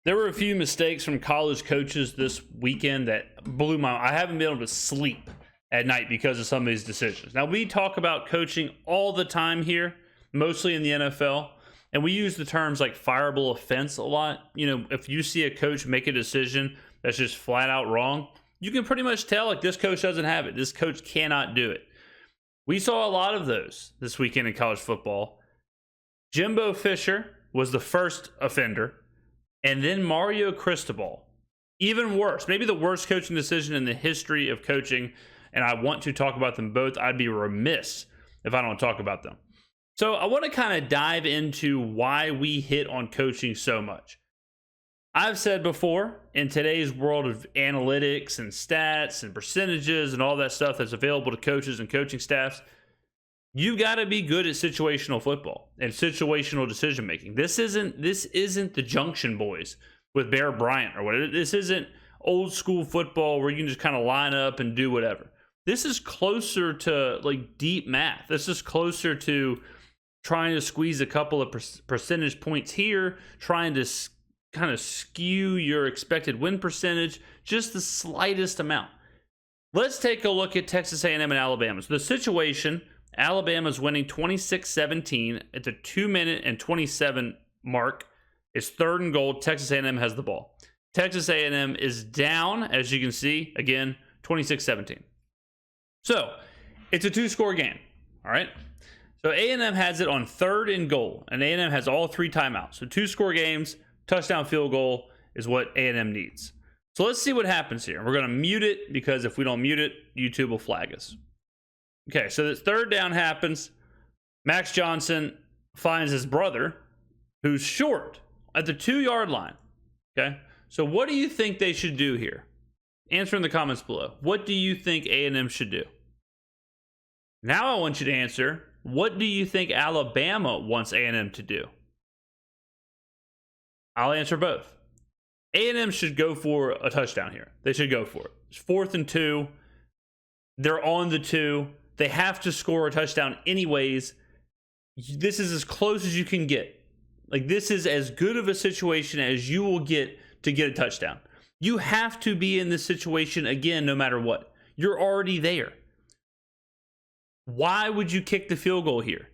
There were a few mistakes from college coaches this weekend that blew my mind. I haven't been able to sleep at night because of some of these decisions. Now, we talk about coaching all the time here, mostly in the NFL, and we use the terms like fireable offense a lot. You know, if you see a coach make a decision that's just flat out wrong, you can pretty much tell, like, this coach doesn't have it. This coach cannot do it. We saw a lot of those this weekend in college football. Jimbo Fisher was the first offender. And then Mario Cristobal, even worse, maybe the worst coaching decision in the history of coaching. And I want to talk about them both. I'd be remiss if I don't talk about them. So I want to kind of dive into why we hit on coaching so much. I've said before, in today's world of analytics and stats and percentages and all that stuff that's available to coaches and coaching staffs, you got to be good at situational football and situational decision making. This isn't the Junction Boys with Bear Bryant or whatever. This isn't old school football where you can just kind of line up and do whatever. This is closer to like deep math. This is closer to trying to squeeze a couple of percentage points here, trying to kind of skew your expected win percentage just the slightest amount. Let's take a look at Texas A&M and Alabama. So the situation, Alabama's winning 26-17 at the 2-minute and 27 mark. It's 3rd and goal. Texas A&M has the ball. Texas A&M is down, as you can see, again, 26-17. So it's a 2-score game, all right? So A&M has it on 3rd and goal, and A&M has all 3 timeouts. So 2-score games, touchdown field goal is what A&M needs. So let's see what happens here. We're going to mute it because if we don't mute it, YouTube will flag us. Okay, so this 3rd down happens. Max Johnson finds his brother, who's short, at the 2-yard line. Okay, so what do you think they should do here? Answer in the comments below. What do you think A&M should do? Now I want you to answer, what do you think Alabama wants A&M to do? I'll answer both. A&M should go for a touchdown here. They should go for it. It's 4th and 2. They're on the 2. They have to score a touchdown anyways. This is as close as you can get. Like, this is as good of a situation as you will get to get a touchdown. You have to be in this situation again no matter what. You're already there. Why would you kick the field goal here?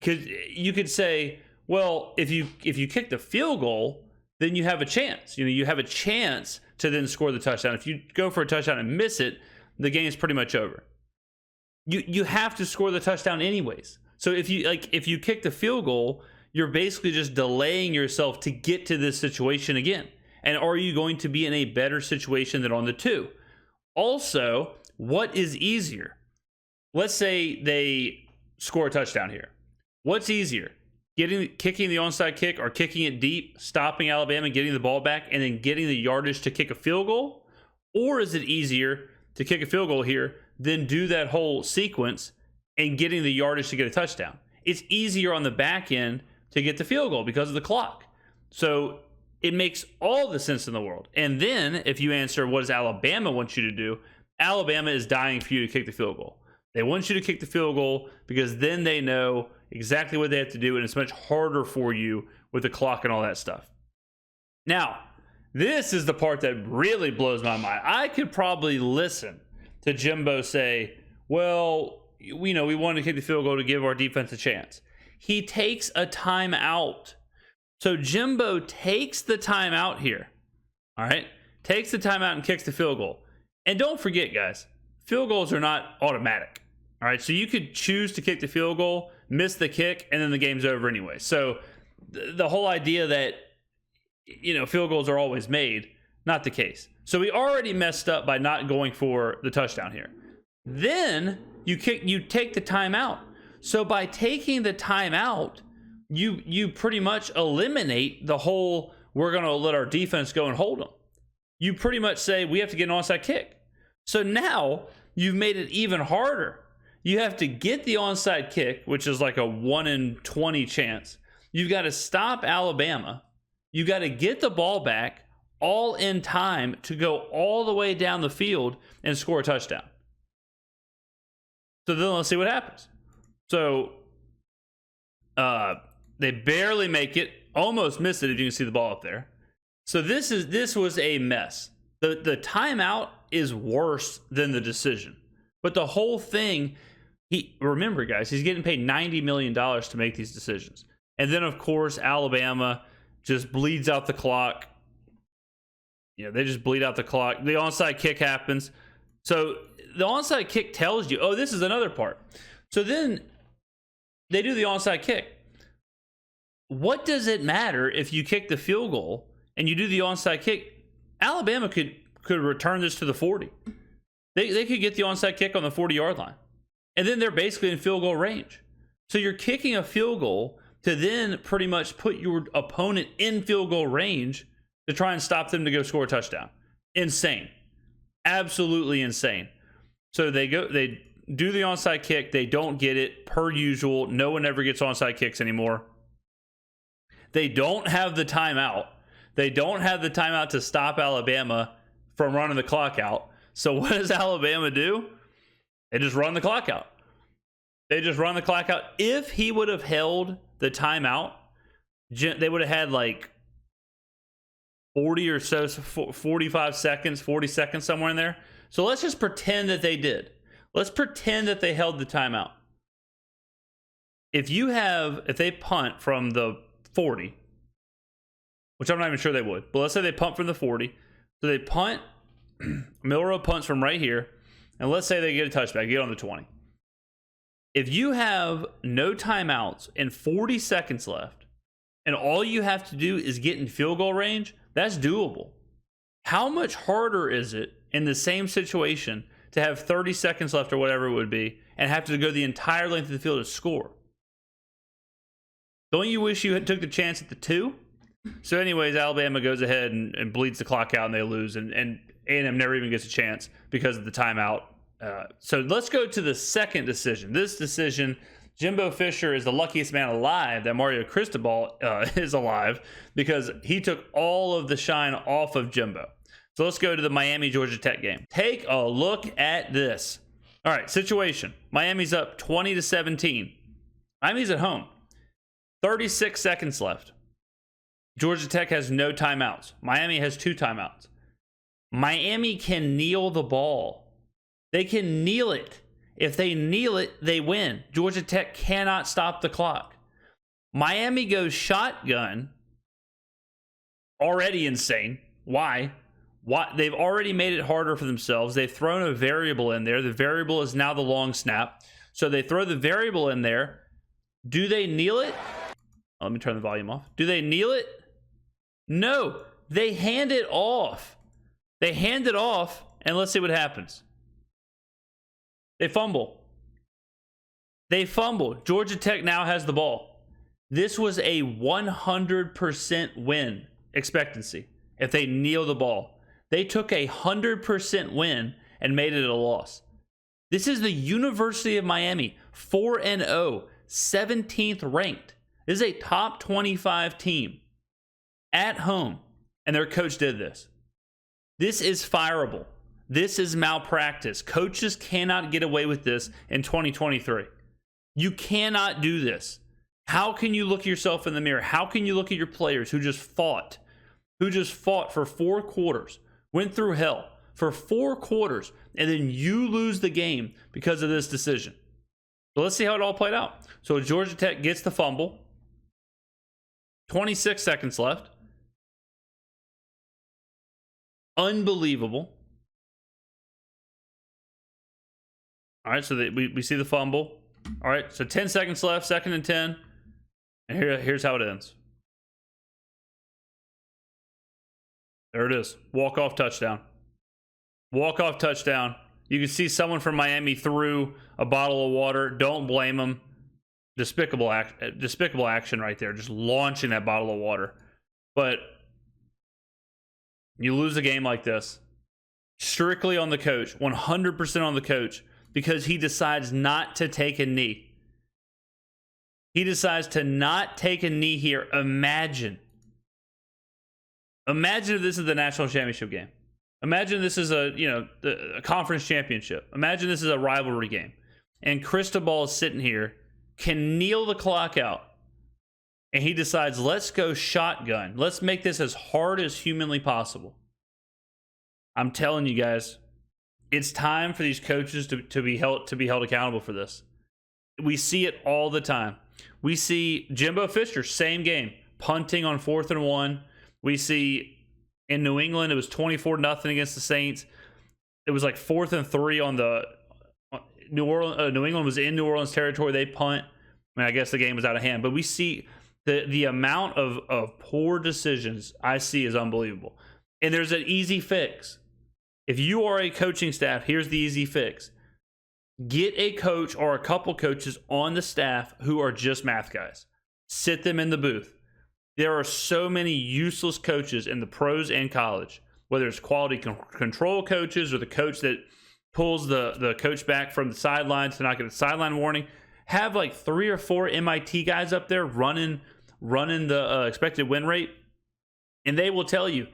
Because you could say, well, if you kick the field goal, then you have a chance. You know, you have a chance to then score the touchdown. If you go for a touchdown and miss it, the game's pretty much over. You have to score the touchdown anyways. So if you kick the field goal, you're basically just delaying yourself to get to this situation again. And are you going to be in a better situation than on the 2? Also, what is easier? Let's say they score a touchdown here. What's easier? Kicking the onside kick or kicking it deep, stopping Alabama, getting the ball back, and then getting the yardage to kick a field goal? Or is it easier to kick a field goal here, then do that whole sequence and getting the yardage to get a touchdown? It's easier on the back end to get the field goal because of the clock. So it makes all the sense in the world. And then if you answer, what does Alabama want you to do? Alabama is dying for you to kick the field goal. They want you to kick the field goal because then they know exactly what they have to do, and it's much harder for you with the clock and all that stuff. Now, this is the part that really blows my mind. I could probably listen to Jimbo say, well, we wanted to kick the field goal to give our defense a chance. He takes a timeout. So Jimbo takes the timeout here. All right? Takes the timeout and kicks the field goal. And don't forget, guys, field goals are not automatic. All right? So you could choose to kick the field goal, miss the kick, and then the game's over anyway. So the whole idea that, field goals are always made, not the case. So we already messed up by not going for the touchdown here. Then you take the timeout. So by taking the timeout, you pretty much eliminate the whole, we're going to let our defense go and hold them. You pretty much say, we have to get an onside kick. So now you've made it even harder. You have to get the onside kick, which is like a 1 in 20 chance. You've got to stop Alabama. You got to get the ball back all in time to go all the way down the field and score a touchdown. So then let's see what happens. So they barely make it, almost miss it if you can see the ball up there. So this was a mess. The timeout is worse than the decision. But the whole thing, remember guys, he's getting paid $90 million to make these decisions. And then of course Alabama just bleeds out the clock. They just bleed out the clock. The onside kick happens. So the onside kick tells you, oh, this is another part. So then they do the onside kick. What does it matter if you kick the field goal and you do the onside kick? Alabama could return this to the 40. They could get the onside kick on the 40-yard line. And then they're basically in field goal range. So you're kicking a field goal to then pretty much put your opponent in field goal range to try and stop them to go score a touchdown. Insane. Absolutely insane. So they do the onside kick. They don't get it, per usual. No one ever gets onside kicks anymore. They don't have the timeout. They don't have the timeout to stop Alabama from running the clock out. So what does Alabama do? They just run the clock out. They just run the clock out. If he would have held the timeout, they would have had like 40 or so, 45 seconds, 40 seconds, somewhere in there. So let's just pretend that they did. Let's pretend that they held the timeout. If they punt from the 40, which I'm not even sure they would, but let's say they punt from the 40. So they punt, Milroe punts from right here, and let's say they get a touchback, get on the 20. If you have no timeouts and 40 seconds left, and all you have to do is get in field goal range, that's doable. How much harder is it in the same situation to have 30 seconds left or whatever it would be and have to go the entire length of the field to score? Don't you wish you took the chance at the 2? So anyways, Alabama goes ahead and bleeds the clock out and they lose, and A&M never even gets a chance because of the timeout. So let's go to the second decision. This decision, Jimbo Fisher is the luckiest man alive that Mario Cristobal is alive, because he took all of the shine off of Jimbo. So let's go to the Miami-Georgia Tech game. Take a look at this. All right, situation. Miami's up 20-17. Miami's at home. 36 seconds left. Georgia Tech has no timeouts. Miami has 2 timeouts. Miami can kneel the ball. They can kneel it. If they kneel it, they win. Georgia Tech cannot stop the clock. Miami goes shotgun. Already insane. Why? They've already made it harder for themselves. They've thrown a variable in there. The variable is now the long snap. So they throw the variable in there. Do they kneel it? Let me turn the volume off. Do they kneel it? No. They hand it off. They hand it off, and let's see what happens. They fumble. They fumble. Georgia Tech now has the ball. This was a 100% win expectancy if they kneel the ball. They took a 100% win and made it a loss. This is the University of Miami, 4-0, 17th ranked. This is a top 25 team at home, and their coach did this. This is fireable. This is malpractice. Coaches cannot get away with this in 2023. You cannot do this. How can you look yourself in the mirror? How can you look at your players who just fought for 4 quarters, went through hell for 4 quarters, and then you lose the game because of this decision? So let's see how it all played out. So Georgia Tech gets the fumble. 26 seconds left. Unbelievable. All right, so we see the fumble. All right, so 10 seconds left, 2nd and 10. And here's how it ends. There it is. Walk-off touchdown. Walk-off touchdown. You can see someone from Miami threw a bottle of water. Don't blame them. Despicable action right there. Just launching that bottle of water. But you lose a game like this. Strictly on the coach. 100% on the coach. Because he decides not to take a knee. He decides to not take a knee here. Imagine if this is the national championship game. Imagine this is a conference championship. Imagine this is a rivalry game. And Cristobal is sitting here, can kneel the clock out, and he decides, let's go shotgun. Let's make this as hard as humanly possible. I'm telling you guys, it's time for these coaches to be held accountable for this. We see it all the time. We see Jimbo Fisher, same game, punting on 4th and 1. We see in New England, it was 24-0 against the Saints. It was like 4th and 3 on the New England was in New Orleans territory. They punt. I mean, I guess the game was out of hand, but we see the amount of poor decisions I see is unbelievable. And there's an easy fix. If you are a coaching staff, here's the easy fix. Get a coach or a couple coaches on the staff who are just math guys. Sit them in the booth. There are so many useless coaches in the pros and college, whether it's quality control coaches or the coach that pulls the coach back from the sidelines to not get a sideline warning. Have like 3 or 4 MIT guys up there running the expected win rate, and they will tell you,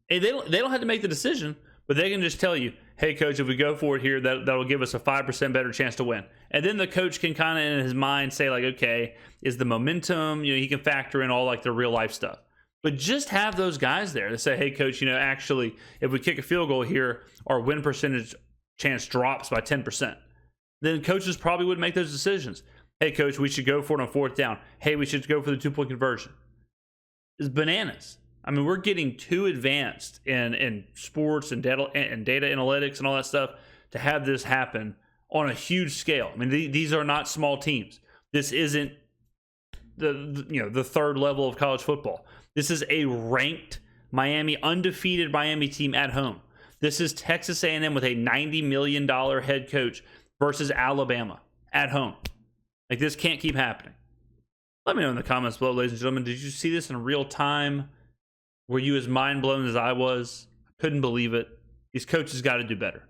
hey, they don't have to make the decision, but they can just tell you, hey, coach, if we go for it here, that'll give us a 5% better chance to win. And then the coach can kind of in his mind say, like, okay, is the momentum, he can factor in all like the real life stuff. But just have those guys there to say, hey, coach, actually, if we kick a field goal here, our win percentage chance drops by 10%. Then coaches probably would make those decisions. Hey, coach, we should go for it on 4th down. Hey, we should go for the 2-point conversion. It's bananas. I mean, we're getting too advanced in sports and data analytics and all that stuff to have this happen on a huge scale. I mean, these are not small teams. This isn't the third level of college football. This is a ranked undefeated Miami team at home. This is Texas A&M with a $90 million head coach versus Alabama at home. Like, this can't keep happening. Let me know in the comments below, ladies and gentlemen. Did you see this in real time? Were you as mind blown as I was? I couldn't believe it. These coaches got to do better.